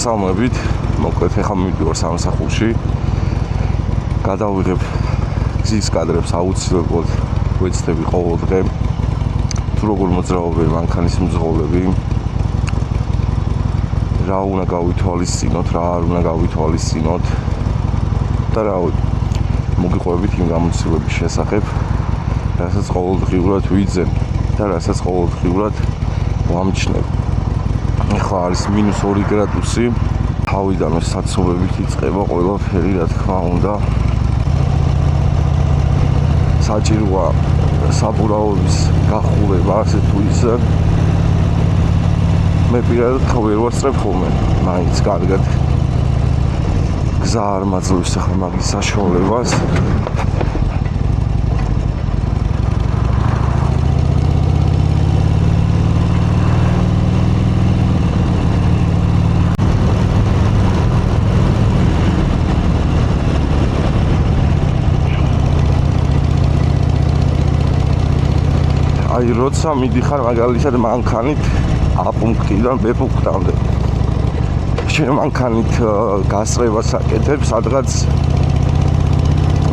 მოგესალმებით. მოკლედ ახლა მივიდივარ სამსახურში. გადავიღებ გზის კადრებს აუცილებლად ვეცდები ყოველ დღე. თუ როგორ მოძრაობენ მანქანის მძღოლები. რა უნდა გავითვალისწინოთ, რა არ უნდა გავითვალისწინოთ. და რა მოგიყვებით იმ გამოცდილების შესახებ, რასაც ყოველდღიურად ვიძენ და რასაც ყოველდღიურად ვამჩნევ. ახლა არის -2 გრადუსი. თავიდან საცობებით იწყება ყველაფერი, რა თქმა უნდა. საჭიროა საბურავების გახურება, ასე თუ ისე. მე პირადად ვერ ვასწრებ ხოლმე, მაინც კარგად. გზა არ მაძლევს ახლა მაგის საშუალებას. აი როცა მიდიხარ მაგალითად მანქანით A პუნქტიდან B პუნქტამდე. შენ მანქანით გასწრებას აკეთებ, სადღაც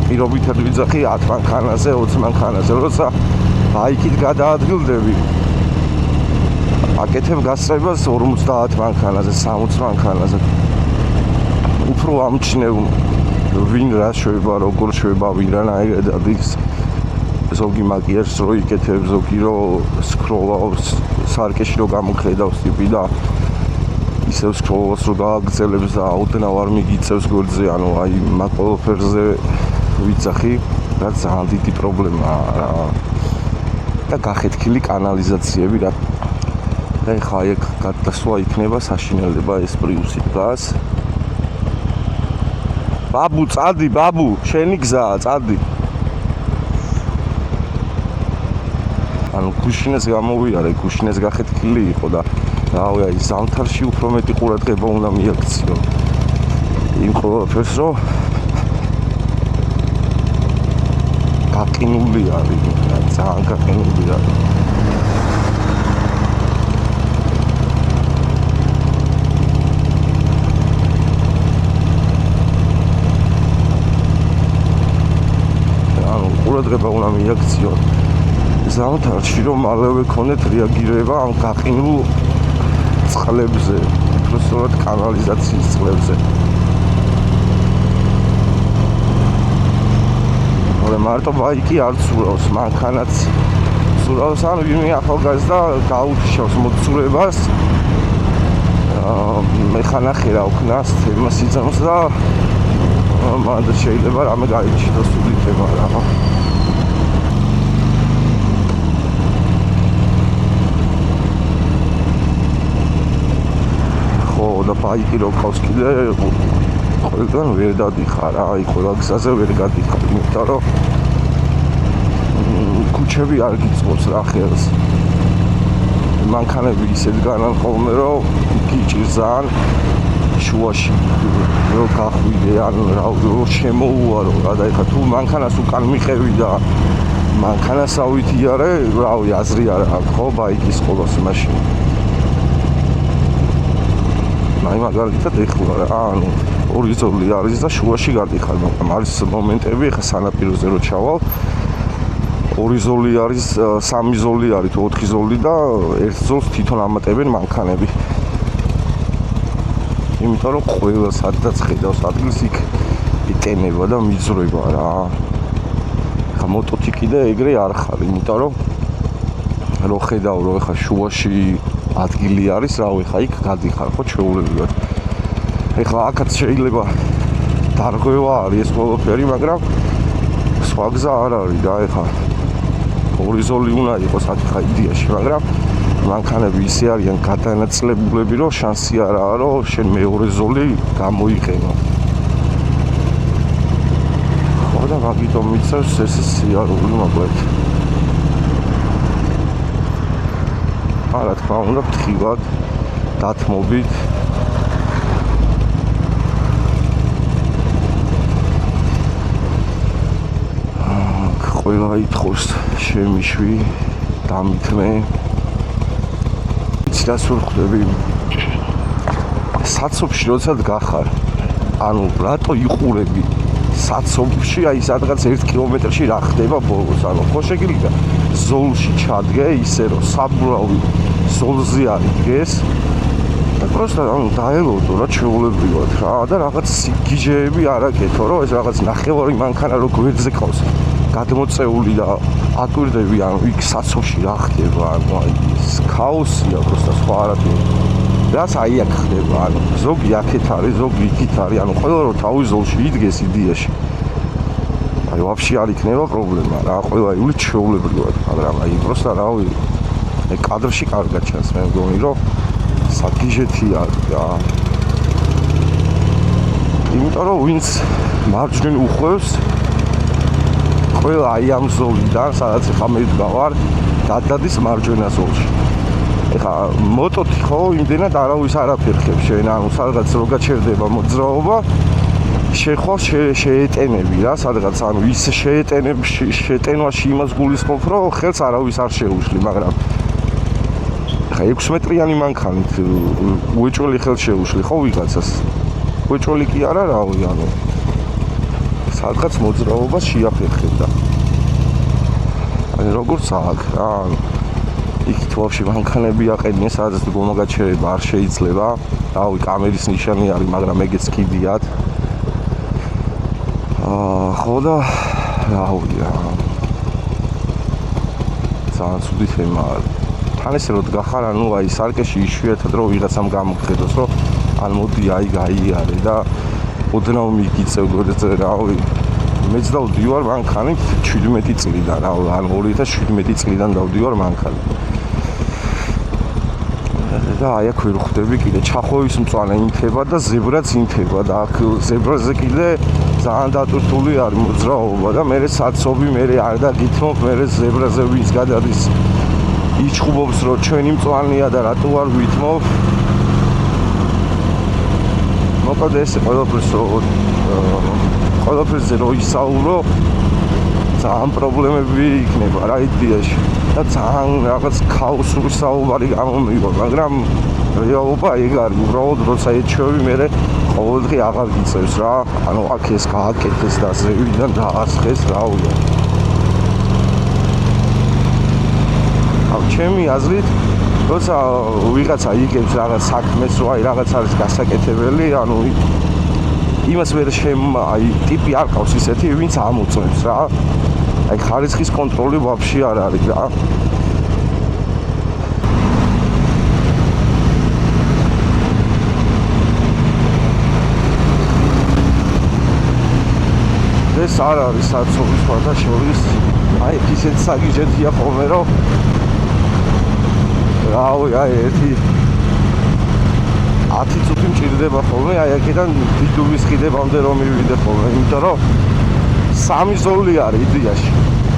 პირობითად ვიძახი 10 მანქანაზე, 20 მანქანაზე, როცა ბაიკით გადაადგილდები. აკეთებ გასწრებას 50 მანქანაზე, 60 მანქანაზე. უფრო ამჩნევ ვინ რა შვება, როგორ შვება, ვინაირად ადის. ზოგი მაგიერს რო იკეთებს, ზოგი რო სკროლავს, სარკეში რო გამოხედავს ტიპი და ისევ სკროლავს რო გააგრძელებს და აუდნავ არ მიგიწევს გვერდზე, ანუ აი მაგ ყველაფერზე ვიცახი, რაც ძალიან დიდი პრობლემაა რა. და გახეთქილი კანალიზაციები რა. და ეხლა ეგ გადასვლა იქნება საშინელება ეს პრიუსი დგას. ბაბუ, წადი, ბაბუ, შენი გზაა, წადი. ანუ გუშინეს გამოვიარე, გუშინეს გახეთქილი იყო და რავი, აი ზამთარში უფრო მეტი ყურადღება უნდა მიაქციო. იმ ყველაფერს რომ გაყინული არის, ძალიან გაყინული არის. ანუ ყურადღება უნდა მიაქციო. ზამთარში რომ მალევე ქონდეთ რეაგირება ამ გაყინულ წყლებზე, უბრალოდ კანალიზაციის წყლებზე. მაგრამ მარტო ბაიკი არ ცურავს, მანქანაც ცურავს, ან ვინმე ახალგაზრდა გაუთიშავს მოცურებას. მე ხანახი რა ვქნას თემას იწამს და მანდ შეიძლება რამე გაიჩინოს უდიტება რა. და ბაიკი რო ყავს კიდე ყველგან ვერ დადიხარ რა, აი ყველა გზაზე ვერ გადიხარ, იმიტომ რომ ქუჩები არ გიწყობს რა ხელს. მანქანები ისეთ განან ხოლმე რომ გიჭირს ძალიან შუაში რო გახვიდე, ან რო შემოუარო რა და ეხლა თუ მანქანას უკან მიყევი და მანქანას ავითიარე, რავი, აზრი არ აქვს ხო ბაიკის ყოლოს მაშინ. აი მაგალითად ეხლა რა, ანუ ორი ზოლი არის და შუაში გადიხარ, მაგრამ არის მომენტები, ეხლა სანაპიროზე რო ჩავალ, ორი ზოლი არის, სამი ზოლი არის, თუ 4 ზოლი და ერთ ზოლს თვითონ ამატებენ მანქანები. იმიტომ რომ ყველა სადაც ხედავს ადგილს იქ იტენება და მიძრება რა. ეხლა მოტოთი კიდე ეგრე არ ხარ, იმიტომ რომ ხედავ რომ ეხლა შუაში ადგილი არის, რავი, ხა იქ გადიხარ ხო ჩვეულებრივად. ეხლა აქაც შეიძლება დარღვევა არის ეს ყველაფერი, მაგრამ სხვა გზა არ არის და ეხლა ორი ზოლი უნდა იყოს აქ ხა იდეაში, მაგრამ მანქანები ისე არიან გადანაწილებულები, რომ შანსი არაა, რომ შენ მეორე ზოლი გამოიყენო. ხო და მაგიტომ მიწევს ეს სიარული მოკლედ. რა თქმა უნდა, ფრთხილად დათმობით. ყველა ითხოვს შემიშვი, დამითმე. იცი რას ვხვდები? საცობში როცა გახარ, ანუ რატო იყურები საცობში, აი სადღაც 1 კილომეტრში რა ხდება ბოლოს, ანუ ხო შეგიძლია ზოლში ჩადგე ისე რომ საბურავი ზოლზე არის დღეს და პროსტა ანუ დაელოდო რა ჩვეულებრივად რა და რაღაც სიგიჟეები არ აკეთო რომ ეს რაღაც ნახევარი მანქანა რო გვერდზე ყავს გადმოწეული და აკვირდები ანუ იქ საცობში რა ხდება ანუ აი ეს ქაოსია პროსტა სხვა არაფერი რაც აი აქ ხდება ანუ ზოგი აქეთ არის ზოგი იქით არის ანუ ყველა რო თავის ზოლში იდგეს იდეაში აი ვაფშე არ იქნება პრობლემა რა ყველა იული ჩვეულებრივად მაგრამ აი პროსტა რავი აი კადრში კარგად ჩანს მე მგონი რომ საგიჟეთი არის რა იმიტომ რომ ვინც მარჯვნივ უხვევს ყველა აი ამ ზოლიდან სადაც ხა მე ვარ გადადის მარჯვენა ზოლში ეხა მოტოთი ხო იმდენად არავის არაფერ ხებს შენ ანუ სადღაც რო გაჩერდება მოძრაობა შეხვალ შეეტენები რა სადღაც ანუ ის შეტენვაში იმას გულისხმობ რომ ხელს არავის არ შეუშლი მაგრამ ხა 6 მეტრიანი მანქანით უეჭველი ხელს შეუშლი ხო ვიღაცას უეჭველი კი არა რავი ანუ სადღაც მოძრაობას შეაფერხებდა აი როგორც აქ რა იქით ვაფშე მანქანები აყენიან სადაც გომაგაჩერება არ შეიძლება რავი კამერის ნიშანი არის მაგრამ ეგეც კიდიათ ხო და რავი რა ძალიან ცუდი თემა არის თან ესე რომ გახარ ანუ აი სარკეში იშვიათად რომ ვიღაცამ გამოგხედოს რომ ან მოდი აი გაიარე და ოდნავ მიგიწევ გვერდზე რავი მეც დავდივარ მანქანით 17 წლიდან რავი ან 2017 წლიდან დავდივარ მანქანით და აი აქ ვერ ხვდები კიდე ჩახოვის მწვანე ინთება და ზებრაც ინთება და აქ ზებრაზე კიდე ძალიან დატვირთული არის მოძრაობა და მე საცობი მე არ დაგითმობ მე ზებრაზე ვინც გადადის იჩხუბობს რომ ჩვენი მწვანეა და რატო არ ვითმობ მოკლედ ეს ყველაფერზე რო ისაუბრო ძალიან პრობლემები იქნება რა იდეაში და ძალიან რაღაც ქაოსური საუბარი გამომიგო მაგრამ რეალობა ეგ არის უბრალოდ როცა ეჩვევი მე ყოველდღე აღარ გიწევს რა ანუ აქ ეს გააკეთეს და ზევიდან დაასხეს რავია ჩემი აზრით როცა ვიღაცა იგებს რაღაც საქმეს რო აი რაღაც არის გასაკეთებელი ანუ იმას ვერ აი ტიპი არ ყავს ისეთი ვინც ამოწმებს რა აი ხარისხის კონტროლი ვაფშე არ არის რა ეს არ არის საცობის ხარდა შორის აი ისეთ საგიჟეთია ხოლმე რომ რავი აი ერთი 10 წუთი მჭირდება ხოლმე აი აქედან დიდუბის ხიდებამდე რომ მივიდე ხოლმე იმიტომ რომ 3 ზოლი არის იდეაში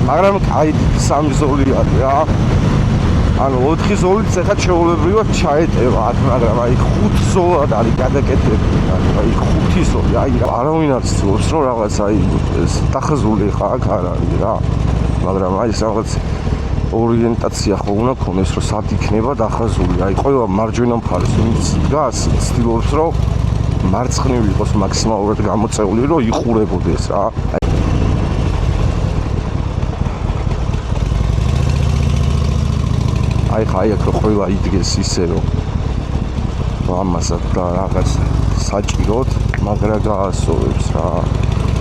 მაგრამ აი 3 ზოლი არის რა ანუ 4 ზოლით ეხა ჩეულებრივად ჩაეტევა აქ მაგრამ აი 5 ზოლად არის გადაკეთებული აი 5 ზოლი აი არავინ არ ცდილობს რომ რაღაც აი დახაზული ხა აქ არ არის რა მაგრამ აი რაღაც ორიენტაცია ხო უნდა ქონდეს რომ სად იქნება დახაზული აი ყველა მარჯვენა მხარეს ვინც დგას ცდილობს რომ მარცხნივ იყოს მაქსიმალურად გამოწეული რომ იყურებოდეს რა აი ხა აქ რო ყველა იდგეს ისე რომ ამასად და რაღაც საჭიროდ მაგრა გაასოვებს რა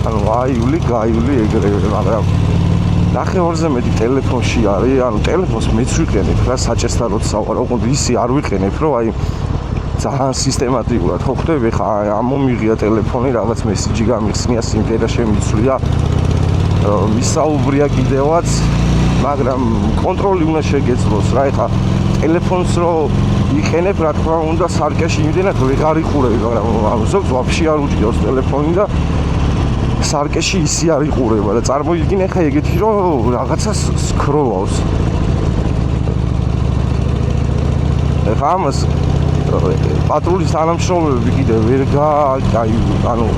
ანუ აიული გაიული ეგრევე მაგრამ ნახევარზე მეტი ტელეფონში არის, ანუ ტელეფონს მეც ვიყენებ რა საჭესთან როცა ვარ, ოღონდ ისე არ ვიყენებ, რომ აი ძალიან სისტემატიკურად ხო ხდები ხა ამომიღია ტელეფონი, რაღაც მესიჯი გამიხსნია, სიმღერა შემიცვლია, მისაუბრია კიდევაც, მაგრამ კონტროლი უნდა შეგეძლოს რა, ეხა ტელეფონს რო იყენებ, რა თქმა უნდა, სარკეში იმდენად ვეღარ იყურები, მაგრამ ზოგს ვაფშე არ უჭირავს ტელეფონი და სარკეში ისე არ იყურება და წარმოიდგინე ხა ეგეთი რომ რაღაცას სკროლავს. ეხა ამას პატრულის თანამშრომლები კიდე ვერ ანუ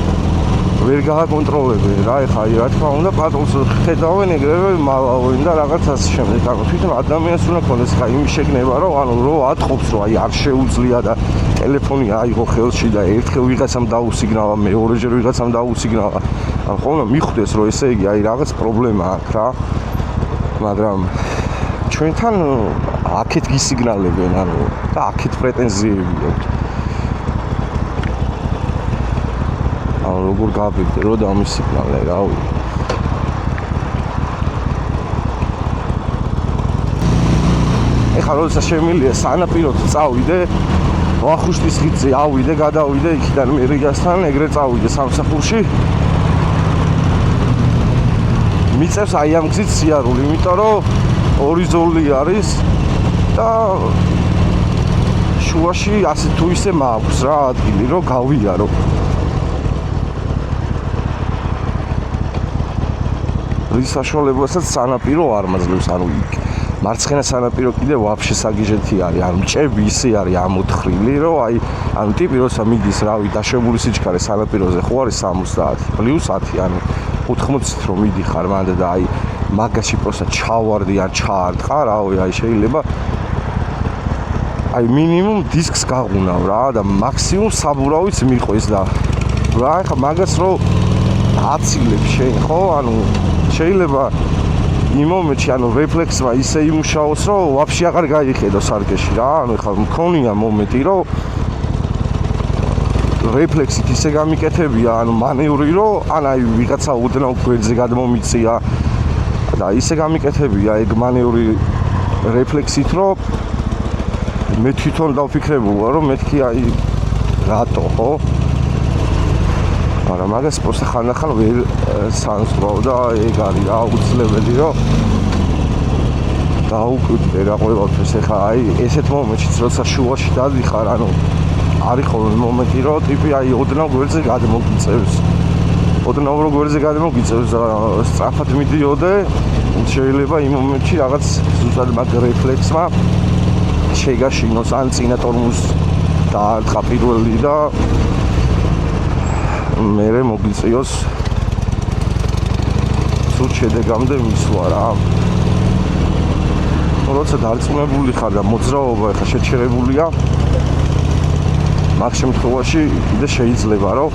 ვერ გააკონტროლებენ რა, ეხლა რა თქმა უნდა პატრონს ხედავენ ეგრევე მალავენ და რაღაც ასე შემდეგ. ანუ თვითონ ადამიანს უნდა ქონდეს ხა იმის შეგნება, რომ ანუ რო ატყობს, რომ აი არ შეუძლია და ტელეფონი აიღო ხელში და ერთხელ ვიღაცამ დაუსიგნალა, მეორეჯერ ვიღაცამ დაუსიგნალა. ანუ ხოლმე მიხვდეს, რომ ესე იგი აი რაღაც პრობლემა აქვს რა. მაგრამ ჩვენთან აქეთ გისიგნალებენ, ანუ და აქეთ პრეტენზიები აქვთ. ანუ როგორ გაბედე რომ დამისიგნალე რავი. ეხლა როდესაც შემიძლია სანაპიროთ წავიდე, ვახუშტის ხიდზე ავიდე, გადავიდე იქიდან მერიგასთან, ეგრე წავიდე სამსახურში. მიწევს აი ამ გზით სიარული, იმიტომ რომ ორი ზოლი არის და შუაში ასე თუ ისე მაქვს რა ადგილი, რომ გავიარო. რის საშუალებასაც სანაპირო არ მაძლევს, ანუ მარცხენა სანაპირო კიდე ვაფშე საგიჟეთი არის, ანუ მჭები ისე არის ამოთხრილი, რომ აი ანუ ტიპი როცა მიდის, რავი, დაშვებული სიჩქარე სანაპიროზე ხო არის 70 პლუს 10, ანუ 80-ით რომ მიდიხარ მანდ და აი მაგაში პროსტა ჩავარდი ან ჩაარტყა, რავი, აი შეიძლება აი მინიმუმ დისკს გაღუნავ რა და მაქსიმუმ საბურავიც მიყვეს და რა ეხა მაგას რომ აცილებ შენ ხო, ანუ შეიძლება იმ მომენტში ანუ რეფლექსმა ისე იმუშაოს, რომ ვაფშე აღარ გაიხედო სარკეში რა, ანუ ეხლა მქონია მომენტი, რომ რეფლექსით ისე გამიკეთებია, ანუ მანევრი, რომ ან აი ვიღაცა უდნავ გვერდზე გადმომიწია და ისე გამიკეთებია ეგ მანევრი რეფლექსით, რომ მე თვითონ დავფიქრებულა, რომ მეთქი აი რატო ხო? მაგრამ მაგას პროსტა ხანდახან ვერ სანსწროვ და ეგ არის რა უცლებელი, რომ დაუკვირდე რა ყველაფერს. ეხლა აი ესეთ მომენტშიც როცა შუაში დადიხარ, ანუ არის ხოლმე მომენტი, რომ ტიპი აი ოდნავ გვერდზე გადმოგიწევს. ოდნავ რო გვერდზე გადმოგიწევს და სწრაფად მიდიოდე, შეიძლება იმ მომენტში რაღაც ზუსტად მაგ რეფლექსმა შეგაშინოს ან წინა ტორმუზს დაარტყა პირველი და მერე მოგიწიოს სულ შედეგამდე მისვლა რა. როცა დარწმუნებული ხარ და მოძრაობა ეხა შეჩერებულია, მაგ შემთხვევაში კიდე შეიძლება რომ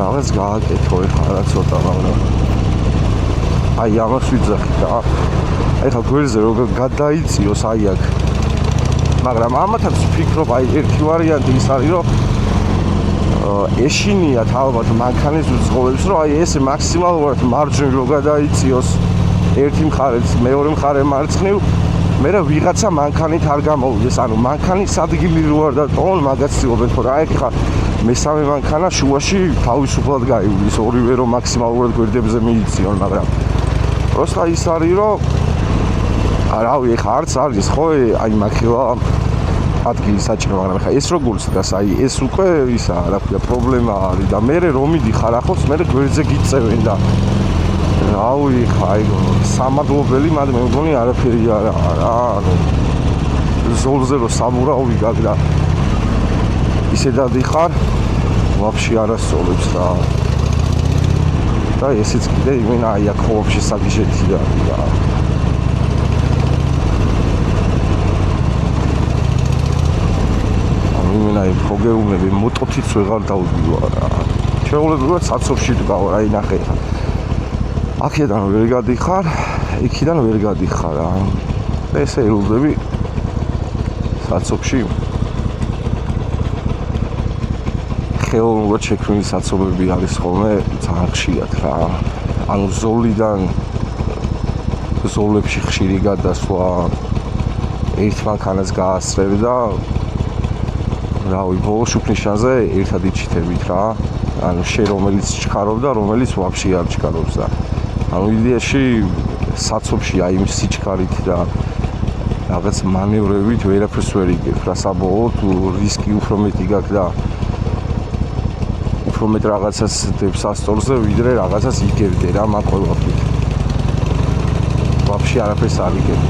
რაღაც გააკეთო ეხა რა ცოტა, მაგრამ აი ამას ვიძახი და ეხა გვერდზე როგორ გადაიწიოს აი აქ. მაგრამ ამათაც ვფიქრობ, აი ერთი ვარიანტი ის არის, რომ ეშინიათ ალბათ მანქანის უძღოლებს, რომ აი ესე მაქსიმალურად მარჯვნივ რო გადაიწიოს ერთი მხარეს, მეორე მხარე მარცხნივ, მე რა ვიღაცა მანქანით არ გამოვიდეს, ანუ მანქანის ადგილი რო არ დატოვონ, მაგაც ცდილობენ, თორე აი ხა მესამე მანქანა შუაში თავისუფლად გაივლის, ორივე რო მაქსიმალურად გვერდებზე მიიწიონ, მაგრამ პროსტა ის არის, რომ რავი, ხა არც არის ხო აი მაქელა ადგილი საჭირო, მაგრამ ხა ეს როგორც დგას, აი ეს უკვე ისა რა ქვია პრობლემა არის და მე რომ მიდიხარ ახლოს, მე გვერდზე გიწევენ და რავი, ხა აი სამადლობელი, მაგრამ მე მგონი არაფერი არა რა, ანუ ზოლზე რო საბურავი გაქვს და ისე დადიხარ, ვაფშე არასწორებს და ესეც კიდე იმენა აი აქ ვაფშე საგიჟეთი არის რა. იმენა იმ პროგრამები მოტოთიც ვეღარ დავდივა რა. შეუძლებლად საცობში დგავ რა, ნახე ხა. აქედან ვერ გადიხარ, იქიდან ვერ გადიხარ რა. ესე ელოდები საცობში ხელოვნურად შექმნილი საცობები არის ხოლმე ძალიან ხშირად რა. ანუ ზოლებში ხშირი გადასვლა, ერთ მანქანას გაასწრებ და რავი, ბოლო შუქნიშანზე ერთად იჩითებით რა. ანუ შე რომელიც ჩქარობ და რომელიც ვაფშე არ ჩქარობს და ანუ იდეაში საცობში აი იმ სიჩქარით და რაღაც მანევრებით ვერაფერს ვერ იგებ რა, საბოლოოდ რისკი უფრო მეტი გაქვს და უფრო მეტ რაღაცას დებს ასტორზე, ვიდრე რაღაცას იგებდე რა მაგ ყველაფრით. ვაფშე არაფერს არ იგებ.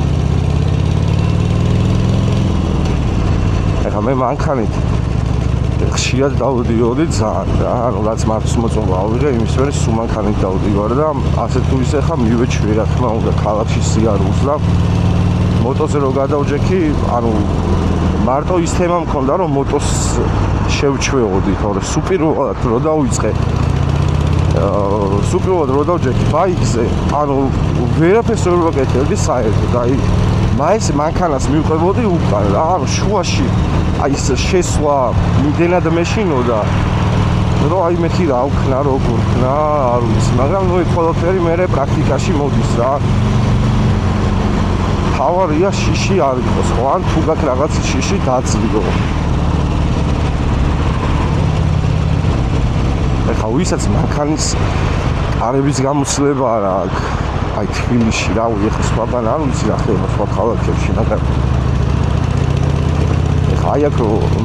ეხლა მე მანქანით ხშირად დავდიოდი ძალიან რა, ანუ რაც მართვის მოწმობა ავიღე, იმის მერე სულ მანქანით დავდივარ და ასე თუ ისე ხა მივეჩვი რა თქმა უნდა ქალაქში სიარულს და მოტოზე რო გადავჯექი, ანუ მარტო ის თემა მქონდა რომ მოტოს შევჩვეოდი, თორე სუპირულად რო დავიწყე სუპირულად რო დავჯექი ბაიკზე, ანუ ვერაფერს ვერ ვაკეთებდი საერთოდ, აი მაინც მანქანას მივყვებოდი უკან რა, ანუ შუაში აი ეს შესვლა იმდენად მეშინოდა რომ აი მეთი რა ვქნა როგორ ვქნა არ ვიცი, მაგრამ ნუ ეს ყველაფერი მე პრაქტიკაში მოდის რა. თავარია შიში არ იყოს ხო, ან თუ გაქვს რაღაც შიში დაძლიო. ეხლა ვისაც მანქანის არების გამოცდილება არ აქვს აი თბილისში რა, ეხლა სხვაგან არ ვიცი რა ხდება სხვა ქალაქებში, მაგრამ აი აქ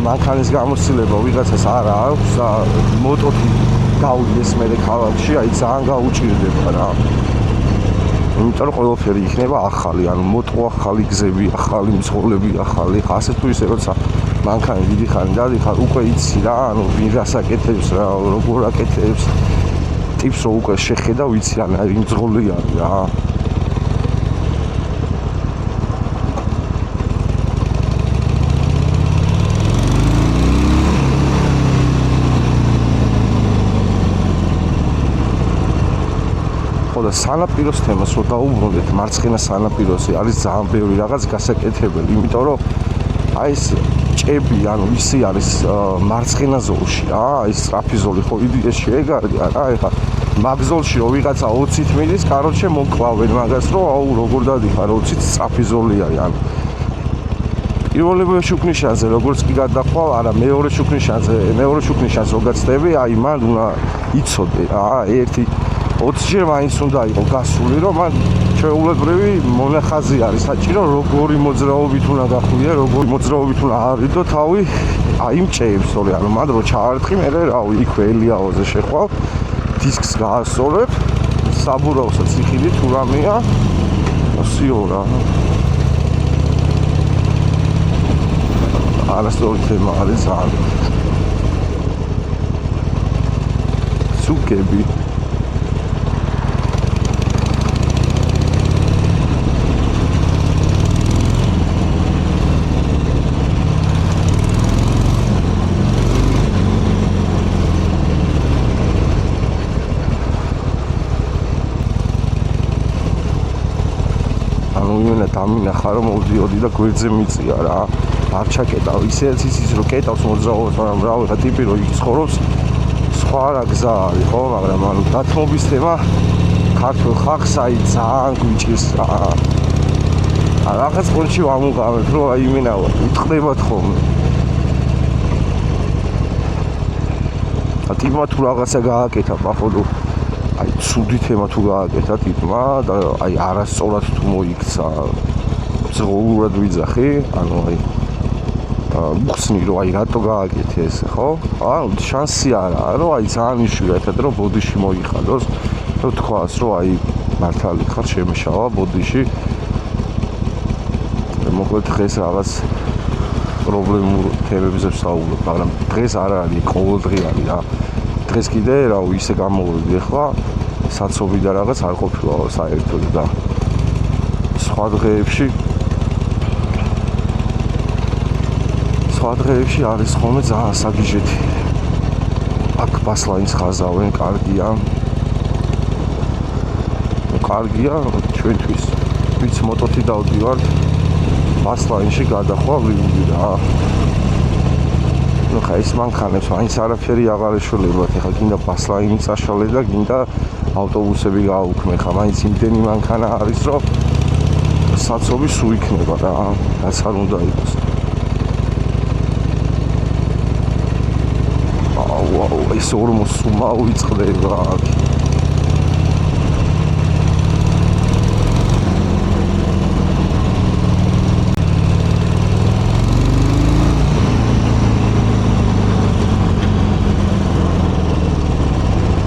მანქანის გამოცდილება ვიღაცას არ აქვს და მოტოთი გავიდეს მერე ქალაქში, აი ძალიან გაუჭირდება რა. იმიტომ რომ ყველაფერი იქნება ახალი, ანუ მოტო ახალი, გზები ახალი, მძღოლები ახალი. ასე თუ ისე როცა მანქანი დიდი ხანი დადიხარ, უკვე იცი რა, ანუ ვინ რას აკეთებს რა, როგორ აკეთებს. ტიპს რო უკვე შეხედა, ვიცი რა, იმ მძღოლი არის რა. და სანაპიროს თემას რო დაუბრუნდეთ, მარცხენა სანაპიროზე არის ძალიან ბევრი რაღაც გასაკეთებელი, იმიტომ რომ აი ეს ჭები, ანუ ისი არის მარცხენა ზოლში რა, აი სწრაფი ზოლი ხო იდეაში შეეგარდია რა, ეხლა მაგ ზოლში რო ვიღაცა 20-ით მიდის, კაროჩე მოკლავენ მაგას, რომ აუ როგორ დადიხარ 20-ით სწრაფი ზოლი არის, ანუ პირველ შუქნიშანზე როგორც კი გადახვალ, არა მეორე შუქნიშანზე რო გაცდები, აი მან უნდა იცოდე რა, ერთი 20-ჯერ მაინც უნდა იყოს გასული, რომ მან ჩვეულებრივი მონახაზი არის საჭირო, როგორი მოძრაობით უნდა გახვიდე, როგორი მოძრაობით უნდა ავიდო თავი აი იმ ჭეებს, თორე ანუ მან რო ჩაარტყი, მე რავი, იქვე ელიაოზე შეხვალ, დისკს გაასწორებ, საბურავსა ციხილი თუ რამეა, ასიო რა. არასწორი თემა არის ძალიან. სუკები დამინახა რომ მოვდიოდი და გვერდზე მიწია რა, არ ჩაკეტავ ისეც ის რო კეტავს მოძრაობას, მაგრამ რა ვიღა ტიპი რო იქ ცხოვრობს სხვა რა გზა არის ხო, მაგრამ ანუ დათმობის თემა ქართულ ხალხს აი ძალიან გვიჭირს რა. რაღაც პონჩი ვამუყავებ რომ აი იმენა უტყდებათ ხოლმე. ტიპმა თუ რაღაცა გააკეთა პახოვდო აი ცუდი თემა თუ გააკეთა ტიპმა და აი არასწორად თუ მოიქცა ზღოლურად ვიძახი, ანუ აი მუხსნი რომ აი რატო გააკეთე ეს ხო? ანუ შანსი არაა რომ აი ძალიან იშვიათად რომ ბოდიში მოიხადოს, რომ თქვას რომ აი მართალი ხარ შემეშავა ბოდიში. მოკლედ დღეს რაღაც პრობლემურ თემებზე ვსაუბრობ, მაგრამ დღეს არ არის ყოველდღე არის რა. დღეს კიდე რა ისე გამოვიდი ახლა საცობი და რაღაც არ ყოფილა საერთოდ და სხვა დღეებში არის ხოლმე ძალიან საგიჟეთი. აქ ბასლაინს ხაზავენ, კარგია ჩვენთვის, ვინც მოტოთი დავდივართ, ბასლაინში გადახვალ ვიმდი რა. ნუ ხა ის მანქანებს მაინც არაფერი აღარ ეშველებათ, ეხლა გინდა ბასლაინი წაშალე და გინდა ავტობუსები გააუქმე, ხა მაინც იმდენი მანქანა არის, რომ საცობი სულ იქნება რა, რაც არ უნდა იყოს. აუ, ეს 40 სუმა უიწყდება.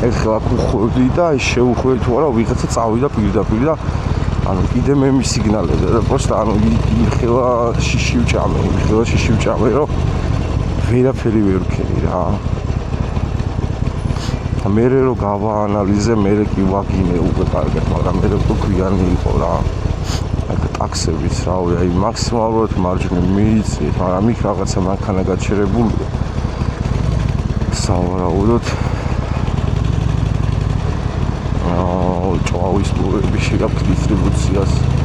ეხლა ვხვევდი და შეუხვევდი თუ არა ვიღაცა წავიდა პირდაპირ და ანუ კიდე მე მისიგნალეზე და პროსტა ანუ იხელა შიში ვჭამე რომ ვერაფერი ვერ ვქენი რა. მე რო გავაანალიზე, მე კი ვაგინე უკვე კარგად, მაგრამ მე რო გვიანი იყო რა. ტაქსებიც რავი, აი მაქსიმალურად მარჯვნივ მიიწვით, მაგრამ იქ რაღაცა მანქანა გაჩერებულია. სავარაუდოდ ჭავის პლუები შეაქვს დისტრიბუციას.